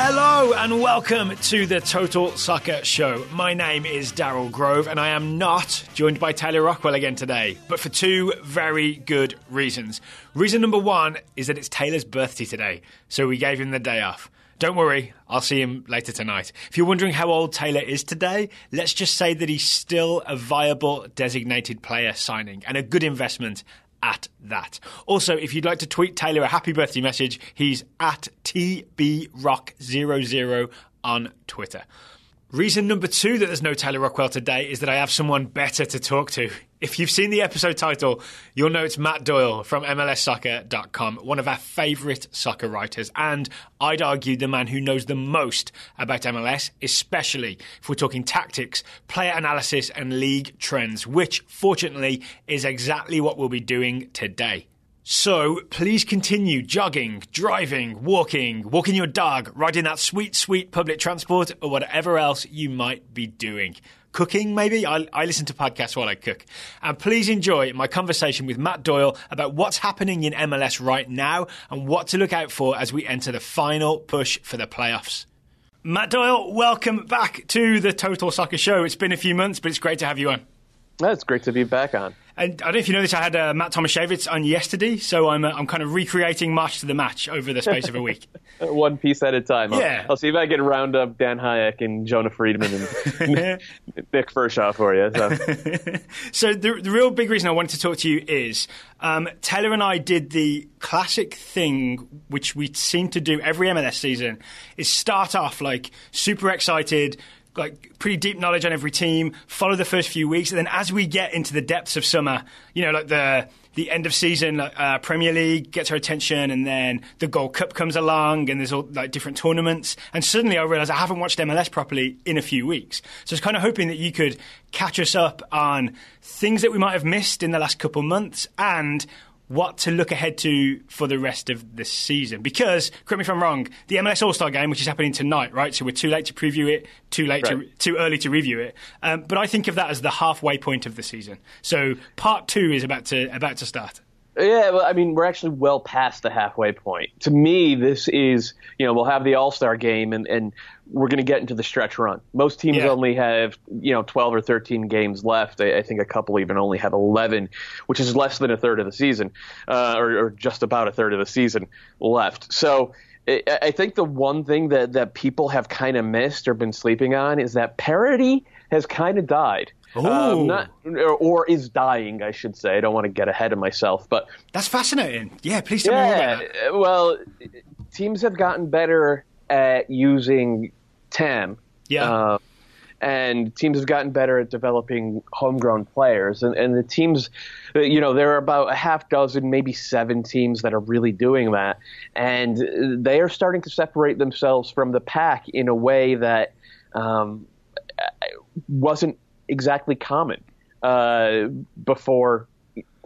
Hello and welcome to the Total Soccer Show. My name is Daryl Grove and I am not joined by Taylor Rockwell again today, but for two very good reasons. Reason number one is that it's Taylor's birthday today, so we gave him the day off. Don't worry, I'll see him later tonight. If you're wondering how old Taylor is today, let's just say that he's still a viable designated player signing and a good investment at that. Also, if you'd like to tweet Taylor a happy birthday message, he's at TBRock00 on Twitter. Reason number two that there's no Taylor Rockwell today is that I have someone better to talk to. If you've seen the episode title, you'll know it's Matt Doyle from MLSsoccer.com, one of our favourite soccer writers, and I'd argue the man who knows the most about MLS, especially if we're talking tactics, player analysis and league trends, which, fortunately, is exactly what we'll be doing today. So please continue jogging, driving, walking your dog, riding that sweet, sweet public transport, or whatever else you might be doing. Cooking, maybe? I listen to podcasts while I cook. And please enjoy my conversation with Matt Doyle about what's happening in MLS right now and what to look out for as we enter the final push for the playoffs. Matt Doyle, welcome back to the Total Soccer Show. It's been a few months, but it's great to have you on. It's great to be back on. And I don't know if you know this, I had Matt Tomaszewicz on yesterday, so I'm kind of recreating March to the Match over the space of a week. One piece at a time. Yeah. I'll see if I can round up Dan Hayek and Jonah Friedman and Nick Fershaw for you. So the real big reason I wanted to talk to you is Taylor and I did the classic thing, which we seem to do every MLS season, is start off like super excited, like pretty deep knowledge on every team, follow the first few weeks, and then as we get into the depths of summer, you know, like the end of season, Premier League gets our attention, and then the Gold Cup comes along, and there's all like different tournaments, and suddenly I realised I haven't watched MLS properly in a few weeks. So I was kind of hoping that you could catch us up on things that we might have missed in the last couple of months, and what to look ahead to for the rest of the season. Because, correct me if I'm wrong, the MLS All-Star Game, which is happening tonight, right? So we're too late to preview it, too early to review it. But I think of that as the halfway point of the season. So part two is about to start. Yeah, well, I mean, we're actually well past the halfway point. To me, this is, we'll have the All-Star Game, and we're going to get into the stretch run. Most teams only have, 12 or 13 games left. I think a couple even only have 11, which is less than a third of the season, or just about a third of the season left. So I think the one thing that people have kind of missed or been sleeping on is that parity has kind of died. Or is dying, I should say. I don't want to get ahead of myself, but that's fascinating. Yeah, please tell me more about that. Well, teams have gotten better at using TAM. Yeah. And teams have gotten better at developing homegrown players. And the teams, there are about a half dozen, maybe 7 teams that are really doing that. And they are starting to separate themselves from the pack in a way that wasn't exactly common before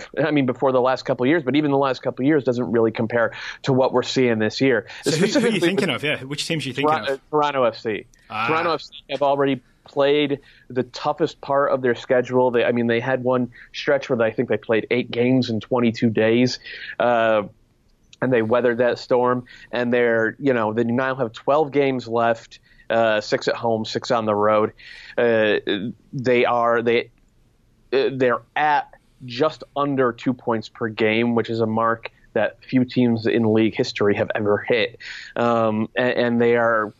the last couple of years, but even the last couple of years doesn't really compare to what we're seeing this year. So who are you thinking of? Yeah, which teams are you thinking of? Toronto FC. Toronto FC have already played the toughest part of their schedule. They had one stretch where I think they played 8 games in 22 days. And they weathered that storm, and they now have 12 games left. 6 at home, 6 on the road. They're at just under 2 points per game, which is a mark that few teams in league history have ever hit. And they are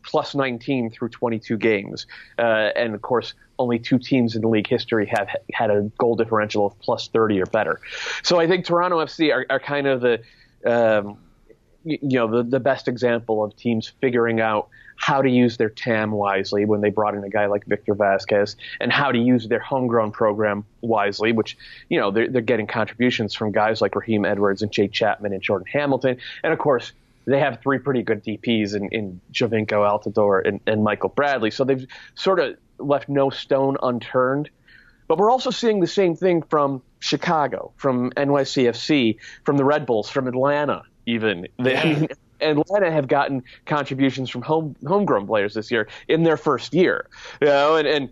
plus 19 through 22 games. And of course, only 2 teams in league history have had a goal differential of plus 30 or better. So I think Toronto FC are kind of the best example of teams figuring out how to use their TAM wisely when they brought in a guy like Victor Vasquez, and how to use their homegrown program wisely, which, they're getting contributions from guys like Raheem Edwards and Jay Chapman and Jordan Hamilton. And of course, they have 3 pretty good DPs in Jovinko Altidore and Michael Bradley. So they've sort of left no stone unturned. But we're also seeing the same thing from Chicago, from NYCFC, from the Red Bulls, from Atlanta even. Atlanta have gotten contributions from homegrown players this year in their first year. And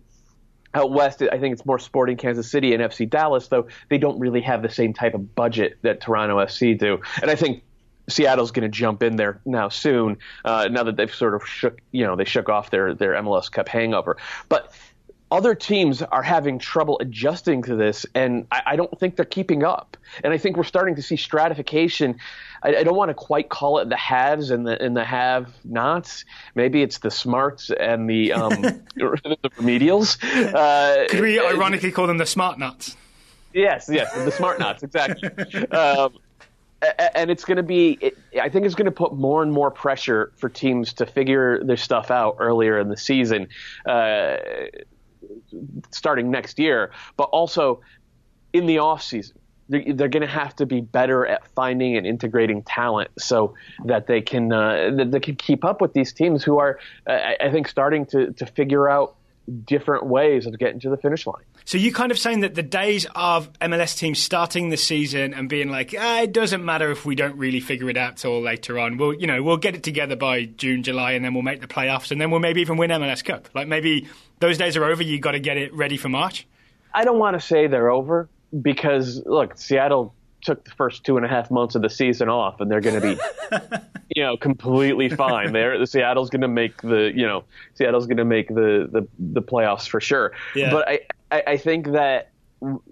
out west, I think it's more Sporting Kansas City and FC Dallas, though they don't really have the same type of budget that Toronto FC do. And I think Seattle's going to jump in there now soon. Now that they've sort of shook off their MLS Cup hangover, but other teams are having trouble adjusting to this, and I don't think they're keeping up. And I think we're starting to see stratification. I don't want to quite call it the haves and the have-nots. Maybe it's the smarts and the the remedials. Could we ironically call them the smart nuts? Yes, the smart nuts, exactly. And it's going to be I think it's going to put more and more pressure for teams to figure their stuff out earlier in the season. Starting next year, but also in the off season, they're going to have to be better at finding and integrating talent so that they can keep up with these teams who are, I think, starting to figure out different ways of getting to the finish line. So you kind of saying that the days of MLS teams starting the season and being like, it doesn't matter if we don't really figure it out till later on. We'll get it together by June, July, and then we'll make the playoffs, and then we'll maybe even win MLS Cup. Like maybe those days are over. You got to get it ready for March. I don't want to say they're over because look, Seattle took the first 2.5 months of the season off, and they're going to be, completely fine. Seattle's going to make the playoffs for sure. Yeah. But I think that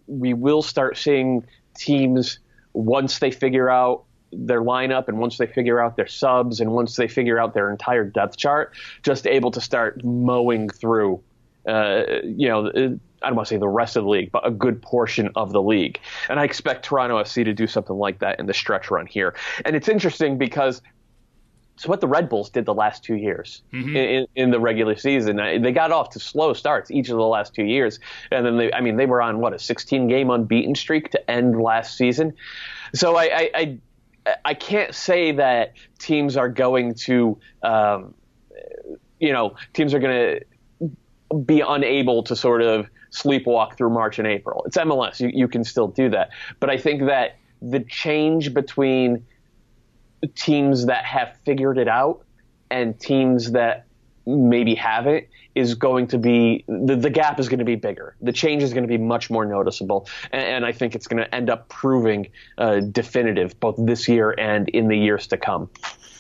we will start seeing teams once they figure out their lineup and once they figure out their subs and once they figure out their entire depth chart, just able to start mowing through, I don't want to say the rest of the league, but a good portion of the league. And I expect Toronto FC to do something like that in the stretch run here. And it's interesting because it's what the Red Bulls did the last 2 years in the regular season. They got off to slow starts each of the last 2 years. And then they were on a 16-game unbeaten streak to end last season. So I can't say that teams are going to, teams are going to be unable to sort of sleepwalk through March and April. It's MLS. You can still do that. But I think that the change between teams that have figured it out and teams that maybe haven't is going to be the gap is going to be bigger. The change is going to be much more noticeable. And I think it's going to end up proving definitive both this year and in the years to come.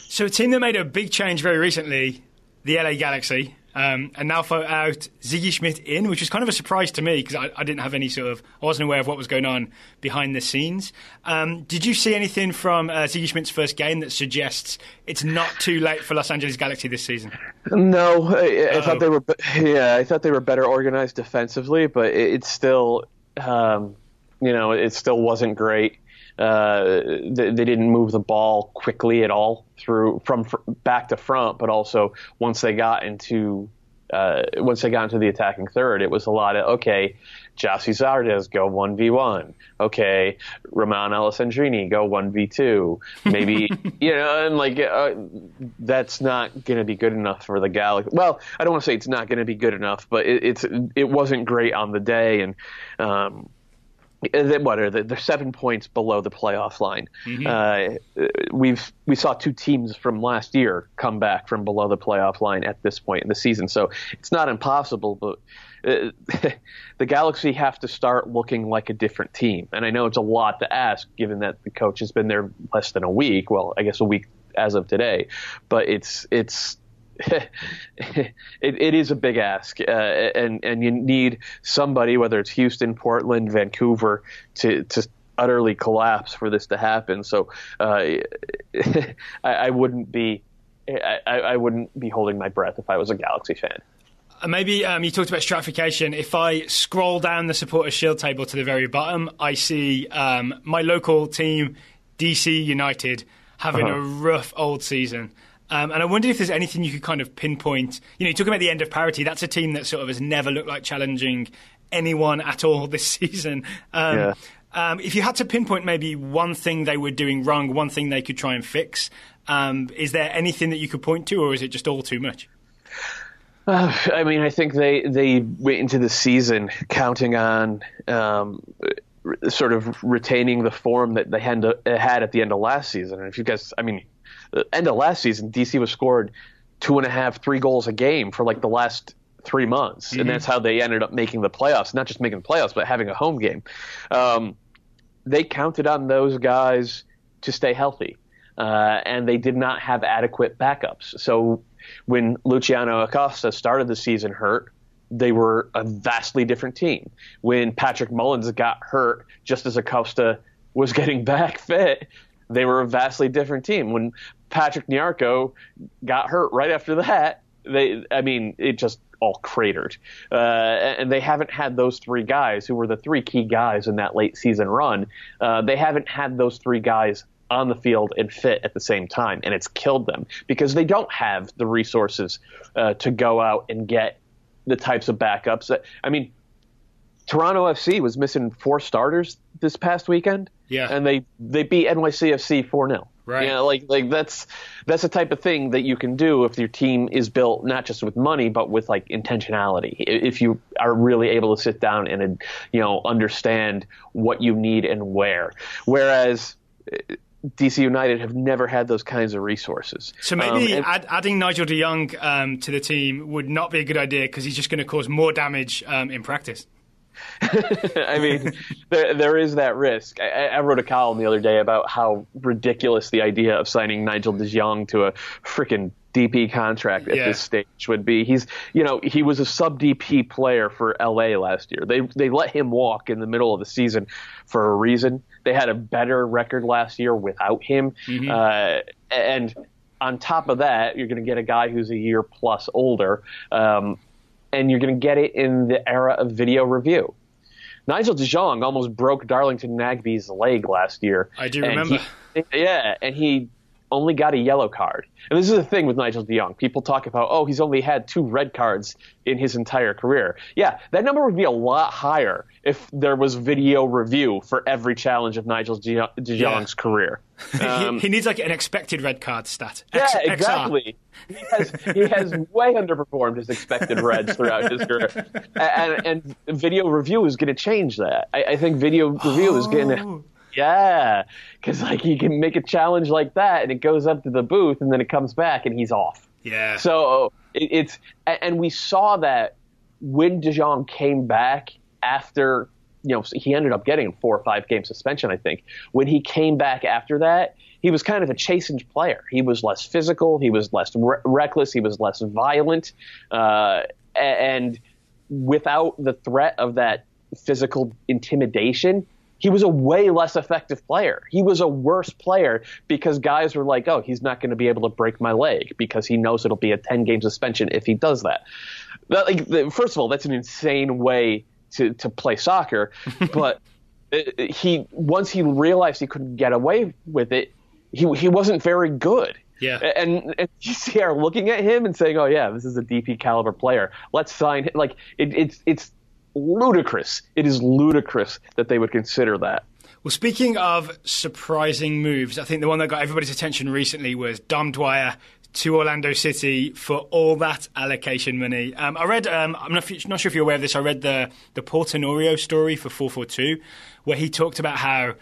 So a team that made a big change very recently, the LA Galaxy, and now out Ziggy Schmidt in, which was kind of a surprise to me because I didn't have I wasn't aware of what was going on behind the scenes. Did you see anything from Ziggy Schmidt's first game that suggests it's not too late for Los Angeles Galaxy this season? No, I thought they were. I thought they were better organized defensively, but it still, it still wasn't great. They didn't move the ball quickly at all from back to front, but also once they got into the attacking third, it was a lot of Jossie Zardes go 1v1, Roman Alessandrini go 1v2, maybe and that's not going to be good enough for the Galaxy. Well, I don't want to say it's not going to be good enough, but it wasn't great on the day, and they're 7 points below the playoff line. We saw two teams from last year come back from below the playoff line at this point in the season, so it's not impossible. But the Galaxy have to start looking like a different team, and I know it's a lot to ask given that the coach has been there less than a week. Well, I guess a week as of today, but it's. It is a big ask, and you need somebody, whether it's Houston, Portland, Vancouver, to utterly collapse for this to happen. So I wouldn't be holding my breath if I was a Galaxy fan. Maybe you talked about stratification. If I scroll down the Supporters' Shield table to the very bottom, I see my local team, DC United, having a rough old season. And I wondered if there's anything you could kind of pinpoint. You're talking about the end of parity. That's a team that sort of has never looked like challenging anyone at all this season. If you had to pinpoint maybe one thing they were doing wrong, one thing they could try and fix, is there anything that you could point to, or is it just all too much? I think they went into the season counting on sort of retaining the form that they had at the end of last season. And if you guys, the end of last season, DC was scored 2.5, 3 goals a game for the last 3 months. And that's how they ended up making the playoffs, not just making the playoffs, but having a home game. They counted on those guys to stay healthy. and they did not have adequate backups. So when Luciano Acosta started the season hurt, they were a vastly different team. When Patrick Mullins got hurt just as Acosta was getting back fit, they were a vastly different team. When Patrick Nyarko got hurt right after that, it just all cratered. And they haven't had those three guys who were the three key guys in that late season run. They haven't had those three guys on the field and fit at the same time, and it's killed them because they don't have the resources to go out and get the types of backups. Toronto FC was missing 4 starters this past weekend, and they beat NYCFC 4-0. Right. That's the type of thing that you can do if your team is built not just with money but with intentionality. If you are really able to sit down and understand what you need and where. Whereas DC United have never had those kinds of resources. So maybe adding Nigel de Jong to the team would not be a good idea because he's just going to cause more damage in practice. There is that risk. I wrote a column the other day about how ridiculous the idea of signing Nigel de Jong to a freaking DP contract at this stage would be. He was a sub DP player for LA last year. They let him walk in the middle of the season for a reason. They had a better record last year without him. Mm-hmm. And on top of that, you're going to get a guy who's a year plus older, and you're going to get it in the era of video review. Nigel de Jong almost broke Darlington Nagbe's leg last year. I do remember. And he only got a yellow card. And this is the thing with Nigel de Jong. People talk about, he's only had 2 red cards in his entire career. Yeah, that number would be a lot higher if there was video review for every challenge of Nigel de Jong's career. He needs an expected red card stat. Exactly. He has way underperformed his expected reds throughout his career. And video review is going to change that. I think video review is going to... Yeah, because he can make a challenge like that, and it goes up to the booth, and then it comes back, and he's off. Yeah. So and we saw that when De Jong came back after, he ended up getting a 4 or 5 game suspension, I think. When he came back after that, he was kind of a chastened player. He was less physical, he was less reckless, he was less violent, and without the threat of that physical intimidation, he was a way less effective player. He was a worse player because guys were like, he's not going to be able to break my leg because he knows it'll be a 10-game suspension if he does that. First of all, that's an insane way to play soccer. But once he realized he couldn't get away with it, he wasn't very good. Yeah. And you are looking at him and saying, this is a DP caliber player. Let's sign him. It's ludicrous. It is ludicrous that they would consider that. Well, speaking of surprising moves, I think the one that got everybody's attention recently was Dom Dwyer to Orlando City for all that allocation money. I read, I'm not sure if you're aware of this, I read the Portenorio story for 442, where he talked about how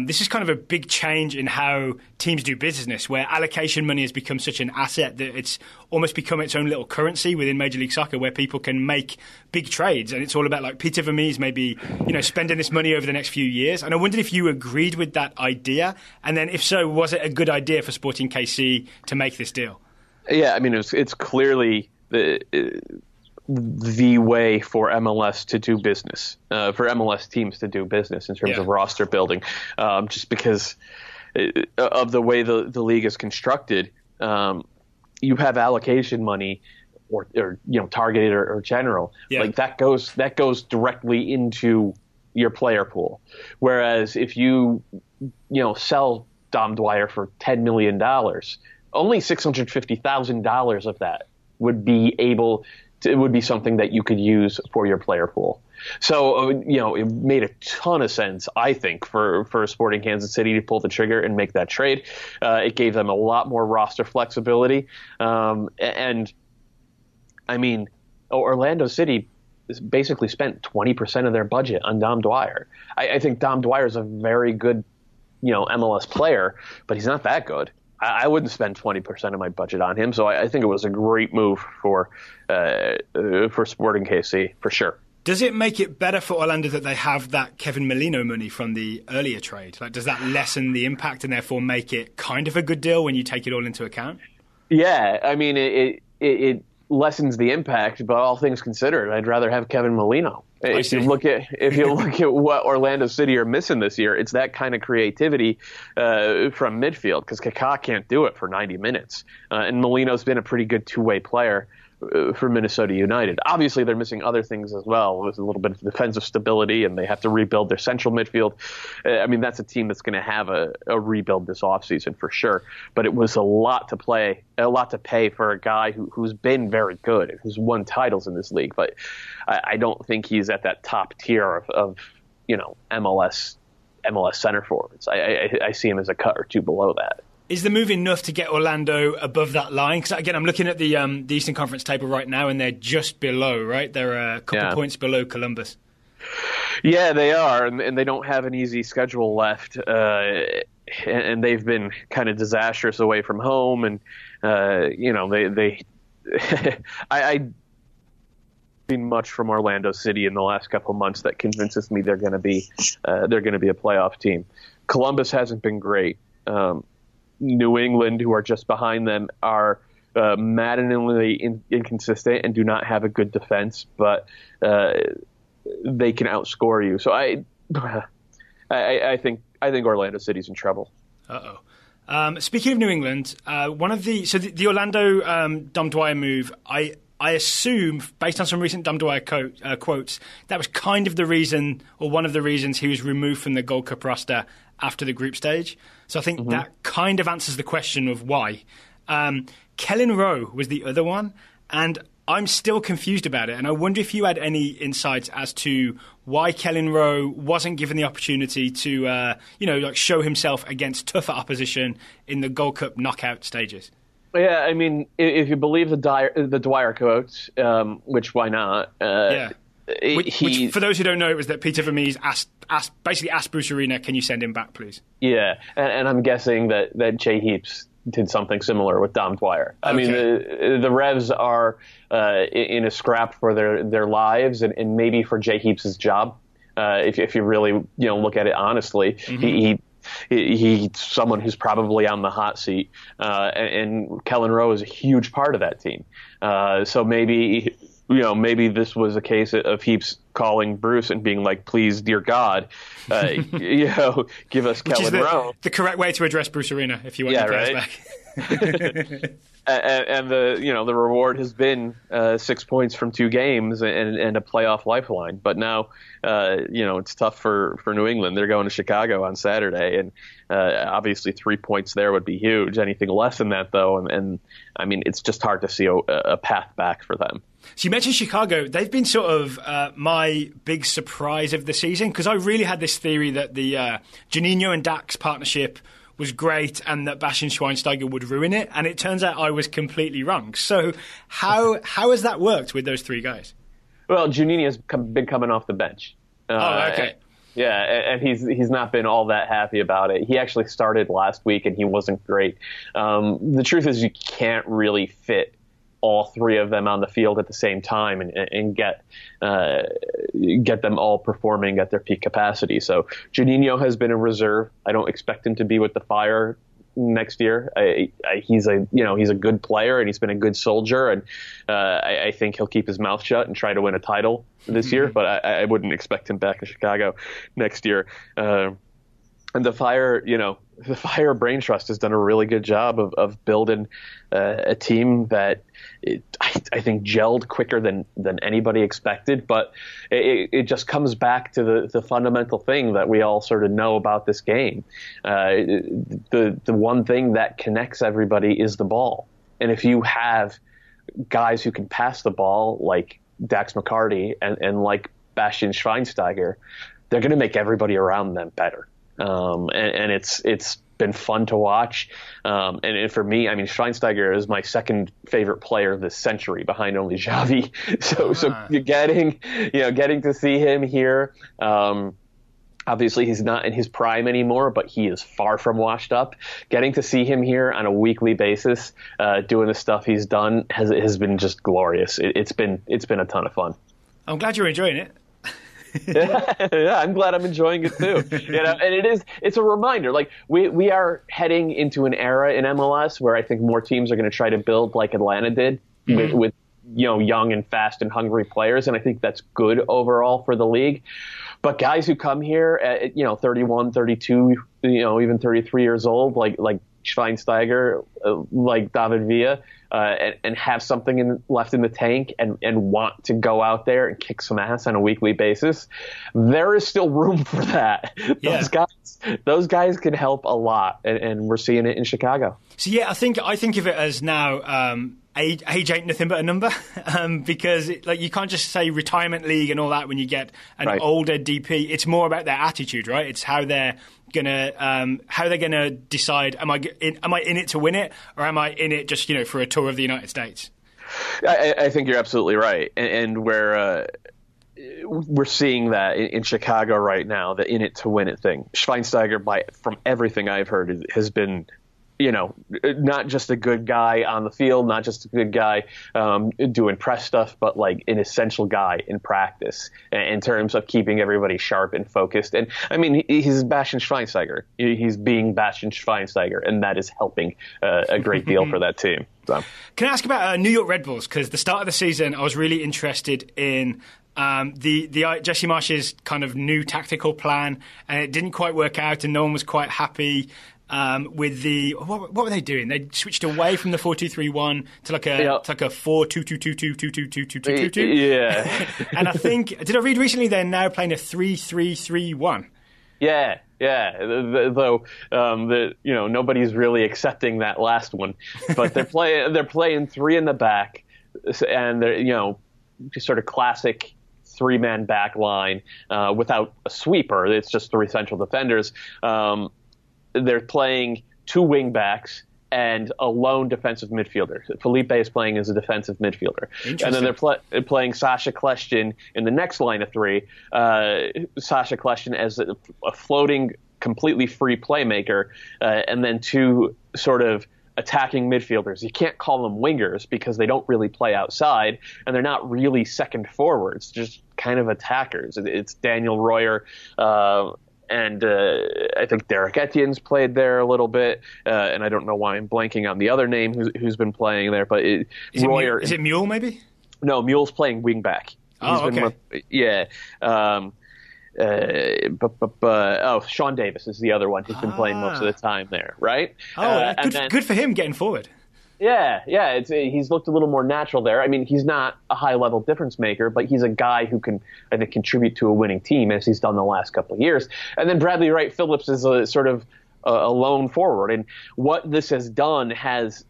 this is kind of a big change in how teams do business, where allocation money has become such an asset that it's almost become its own little currency within Major League Soccer, where people can make big trades. And it's all about Peter Vermees maybe, spending this money over the next few years. And I wondered if you agreed with that idea. And then if so, was it a good idea for Sporting KC to make this deal? Yeah, it's clearly the way for MLS to do business, for MLS teams to do business in terms of roster building, just because of the way the league is constructed. You have allocation money or targeted or general, that goes directly into your player pool. Whereas if you sell Dom Dwyer for $10 million, only $650,000 of that would be it would be something that you could use for your player pool. So, it made a ton of sense, I think, for Sporting Kansas City to pull the trigger and make that trade. It gave them a lot more roster flexibility. Orlando City basically spent 20% of their budget on Dom Dwyer. I think Dom Dwyer is a very good, MLS player, but he's not that good. I wouldn't spend 20% of my budget on him, so I think it was a great move for Sporting KC, for sure. Does it make it better for Orlando that they have that Kevin Molino money from the earlier trade? Like, does that lessen the impact and therefore make it kind of a good deal when you take it all into account? Yeah, I mean, it lessens the impact, but all things considered, I'd rather have Kevin Molino. If you look at what Orlando City are missing this year, it's that kind of creativity from midfield, because Kaká can't do it for 90 minutes, and Molino's been a pretty good two-way player for Minnesota United. Obviously, they're missing other things as well. There's a little bit of defensive stability, and they have to rebuild their central midfield. I mean, that's a team that's going to have a rebuild this offseason for sure. But it was a lot to pay for a guy who's been very good, who's won titles in this league. But I don't think he's at that top tier of MLS center forwards. I see him as a cut or two below that. Is the move enough to get Orlando above that line? Because, again, I'm looking at the Eastern Conference table right now, and they're just below, right? They're a couple points below Columbus. Yeah, they are, and they don't have an easy schedule left. And they've been kind of disastrous away from home. And, they I've seen much from Orlando City in the last couple of months that convinces me they're going to be a playoff team. Columbus hasn't been great. New England, who are just behind them, are maddeningly inconsistent and do not have a good defense, but they can outscore you. So I think Orlando City's in trouble. Speaking of New England, the Orlando Dom Dwyer move, I assume, based on some recent Dom Dwyer quotes, that was kind of the reason, or one of the reasons, he was removed from the Gold Cup roster after the group stage. So I think that kind of answers the question of why. Kellen Rowe was the other one, and I'm still confused about it. And I wonder if you had any insights as to why Kellen Rowe wasn't given the opportunity to, show himself against tougher opposition in the Gold Cup knockout stages. Yeah, I mean, if you believe the Dwyer quotes, which why not? Which, for those who don't know, it was that Peter Vermees basically asked Bruce Arena, "Can you send him back, please?" Yeah, and I'm guessing that Jay Heaps did something similar with Dom Dwyer. I mean, the Revs are in a scrap for their lives, and maybe for Jay Heaps' job. If you really look at it honestly, he's someone who's probably on the hot seat, and Kellen Rowe is a huge part of that team. So maybe this was a case of Heaps calling Bruce and being like, "Please, dear God, give us Kellen Rowe." The correct way to address Bruce Arena if you want your players back. And the reward has been 6 points from 2 games and a playoff lifeline. But now, it's tough for New England. They're going to Chicago on Saturday, and obviously 3 points there would be huge. Anything less than that, though, and I mean, it's just hard to see a path back for them. So you mentioned Chicago. They've been sort of my big surprise of the season, because I really had this theory that the Juninho and Dax partnership was great and that Bastian Schweinsteiger would ruin it, and it turns out I was completely wrong. So how has that worked with those 3 guys? Well, Juninho's been coming off the bench. Okay. And he's not been all that happy about it. He actually started last week and he wasn't great. The truth is, you can't really fit all 3 of them on the field at the same time and get them all performing at their peak capacity. So Juninho has been a reserve. I don't expect him to be with the Fire next year. He's a good player and he's been a good soldier, and I think he'll keep his mouth shut and try to win a title this year. But I wouldn't expect him back in Chicago next year. And the Fire Brain Trust has done a really good job of building a team that I think gelled quicker than anybody expected. But it just comes back to the fundamental thing that we all sort of know about this game. The one thing that connects everybody is the ball. And if you have guys who can pass the ball like Dax McCarty and like Bastian Schweinsteiger, they're going to make everybody around them better. And it's been fun to watch. And for me, I mean, Schweinsteiger is my second favorite player this century, behind only Xavi. So getting to see him here. Obviously, he's not in his prime anymore, but he is far from washed up. Getting to see him here on a weekly basis, doing the stuff he's done has been just glorious. It's been a ton of fun. I'm glad you're enjoying it. Yeah, I'm glad I'm enjoying it too. And it's a reminder. Like we are heading into an era in MLS where I think more teams are going to try to build like Atlanta did with young and fast and hungry players, and I think that's good overall for the league. But guys who come here at 31, 32, even 33 years old, like Schweinsteiger, like David Villa, and have something left in the tank and want to go out there and kick some ass on a weekly basis, there is still room for that. Yeah. Those guys can help a lot, and we're seeing it in Chicago. So yeah, I think of it as now age ain't nothing but a number, because you can't just say retirement league and all that when you get an older DP. It's more about their attitude, right? It's how they're gonna decide: am I in it to win it, or am I in it just for a tour of the United States? I think you're absolutely right, and we're seeing that in Chicago right now, the in it to win it thing. Schweinsteiger, from everything I've heard, has been not just a good guy on the field, not just a good guy doing press stuff, but like an essential guy in practice in terms of keeping everybody sharp and focused. And I mean, he's Bastian Schweinsteiger. He's being Bastian Schweinsteiger, and that is helping a great deal for that team. So. Can I ask about New York Red Bulls? Because the start of the season, I was really interested in the Jesse Marsch's kind of new tactical plan, and it didn't quite work out, and no one was quite happy. With the what were they doing? They switched away from the 4-2-3-1 to like a 4-2-2-2-2-2-2-2-2-2-2-2. Yeah. And I think, did I read recently they're now playing a 3-3-3-1? Yeah. Though nobody's really accepting that last one, but they're playing three in the back, and they're just sort of classic three-man back line without a sweeper. It's just three central defenders. They're playing two wing backs and a lone defensive midfielder. Felipe is playing as a defensive midfielder. And then they're playing Sasha Kljestan in the next line of three. Sasha Kljestan as a floating, completely free playmaker, and then two sort of attacking midfielders. You can't call them wingers because they don't really play outside, and they're not really second forwards, just kind of attackers. It's Daniel Royer, and I think Derek Etienne's played there a little bit, and I don't know why I'm blanking on the other name who's been playing there. But Royer, is it Mule maybe? No, Mule's playing wing back. Okay. Sean Davis is the other one who's been playing most of the time there, right? Good for him getting forward. Yeah. He's looked a little more natural there. I mean, he's not a high-level difference maker, but he's a guy who can, I think, contribute to a winning team, as he's done the last couple of years. And then Bradley Wright Phillips is a sort of a lone forward. And what this has done has,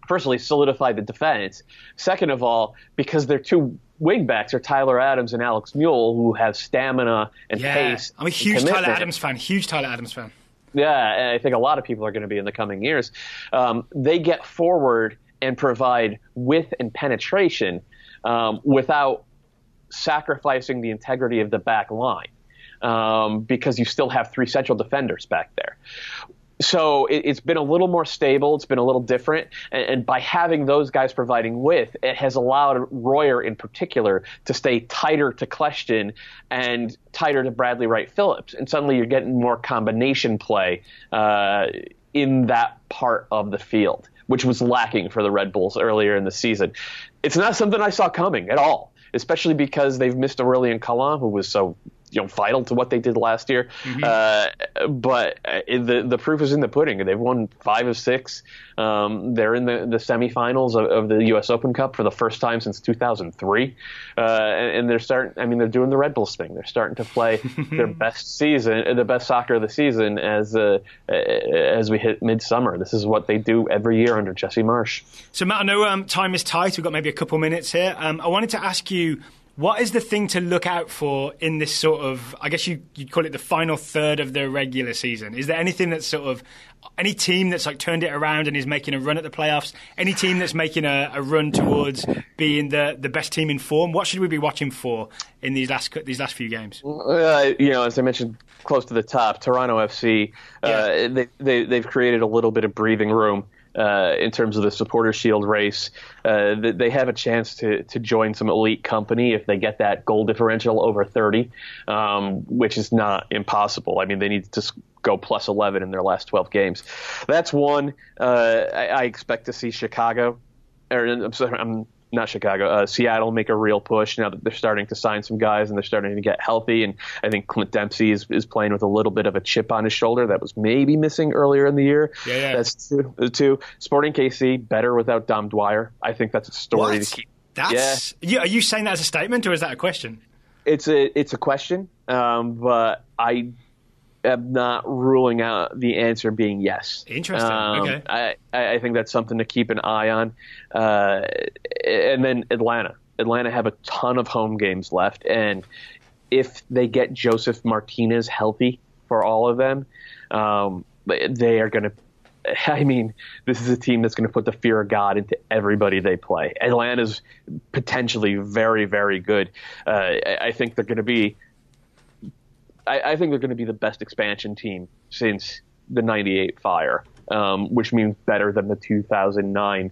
firstly, solidified the defense. Second of all, because their two wingbacks are Tyler Adams and Alex Mule, who have stamina and pace. I'm a huge Tyler Adams fan. Yeah, and I think a lot of people are going to be in the coming years. They get forward and provide width and penetration without sacrificing the integrity of the back line, because you still have three central defenders back there. So it's been a little more stable. It's been a little different. And by having those guys providing width, it has allowed Royer in particular to stay tighter to Kljestan and tighter to Bradley Wright Phillips. And suddenly you're getting more combination play in that part of the field, which was lacking for the Red Bulls earlier in the season. It's not something I saw coming at all, especially because they've missed Aurelien Collin, who was so vital to what they did last year. Mm-hmm. But the proof is in the pudding. They've won 5 of 6. They're in the semifinals of the U.S. Open Cup for the first time since 2003. And they're doing the Red Bulls thing. They're starting to play their best season, the best soccer of the season as we hit midsummer. This is what they do every year under Jesse Marsch. So Matt, I know time is tight. We've got maybe a couple minutes here. I wanted to ask you, what is the thing to look out for in this sort of, I guess you'd call it the final third of the regular season? Is there anything that's sort of, any team that's like turned it around and is making a run at the playoffs? Any team that's making a run towards being the best team in form? What should we be watching for in these last few games? As I mentioned, close to the top, Toronto FC, they've created a little bit of breathing room in terms of the Supporters' Shield race. They have a chance to join some elite company if they get that goal differential over 30, which is not impossible. I mean, they need to go plus 11 in their last 12 games. That's one. I expect to see Chicago, or I'm sorry, not Chicago, Seattle make a real push now that they're starting to sign some guys and they're starting to get healthy. And I think Clint Dempsey is playing with a little bit of a chip on his shoulder that was maybe missing earlier in the year. Yeah. That's two. Sporting KC, better without Dom Dwyer. I think that's a story to keep. Are you saying that as a statement or is that a question? It's a question, but I am not ruling out the answer being yes. Interesting. Okay. I think that's something to keep an eye on. And then Atlanta. Atlanta have a ton of home games left, and if they get Joseph Martinez healthy for all of them, they are going to. I mean, this is a team that's going to put the fear of God into everybody they play. Atlanta's potentially very, very good. I think they're going to be. I think they're going to be the best expansion team since the '98 Fire, which means better than the 2009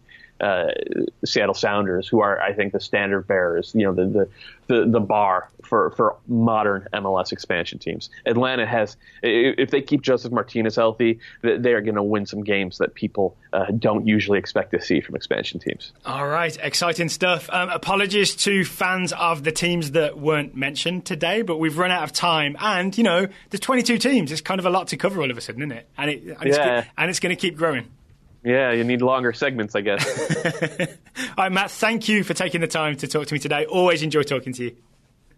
Seattle Sounders, who are, I think, the standard bearers. You know, the bar for modern MLS expansion teams. Atlanta has, if they keep Joseph Martinez healthy, they are going to win some games that people don't usually expect to see from expansion teams. All right, exciting stuff. Apologies to fans of the teams that weren't mentioned today, but we've run out of time. And, you know, there's 22 teams. It's kind of a lot to cover all of a sudden, isn't it? And it's going to keep growing. Yeah, you need longer segments, I guess. All right, Matt, thank you for taking the time to talk to me today. Always enjoy talking to you.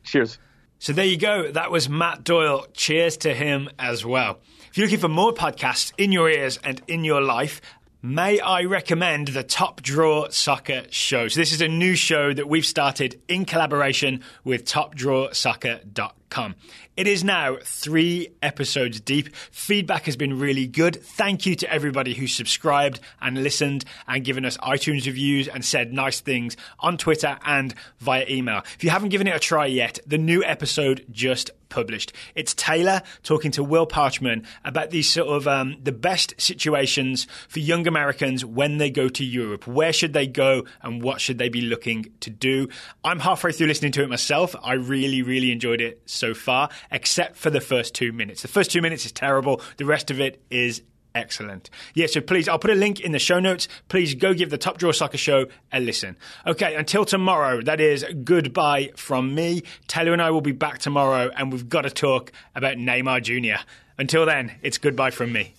Cheers. So there you go. That was Matt Doyle. Cheers to him as well. If you're looking for more podcasts in your ears and in your life, may I recommend the Top Draw Soccer Show. So this is a new show that we've started in collaboration with topdrawsoccer.com. It is now 3 episodes deep. Feedback has been really good. Thank you to everybody who subscribed and listened and given us iTunes reviews and said nice things on Twitter and via email. If you haven't given it a try yet, the new episode just published. It's Taylor talking to Will Parchman about these sort of the best situations for young Americans when they go to Europe. Where should they go and what should they be looking to do? I'm halfway through listening to it myself. I really, really enjoyed it so far, except for the first 2 minutes. The first 2 minutes is terrible. The rest of it is excellent. Yeah, so please, I'll put a link in the show notes. Please go give the Top Draw Soccer Show a listen. Okay, until tomorrow, that is goodbye from me. Taylor and I will be back tomorrow, and we've got to talk about Neymar Jr. Until then, it's goodbye from me.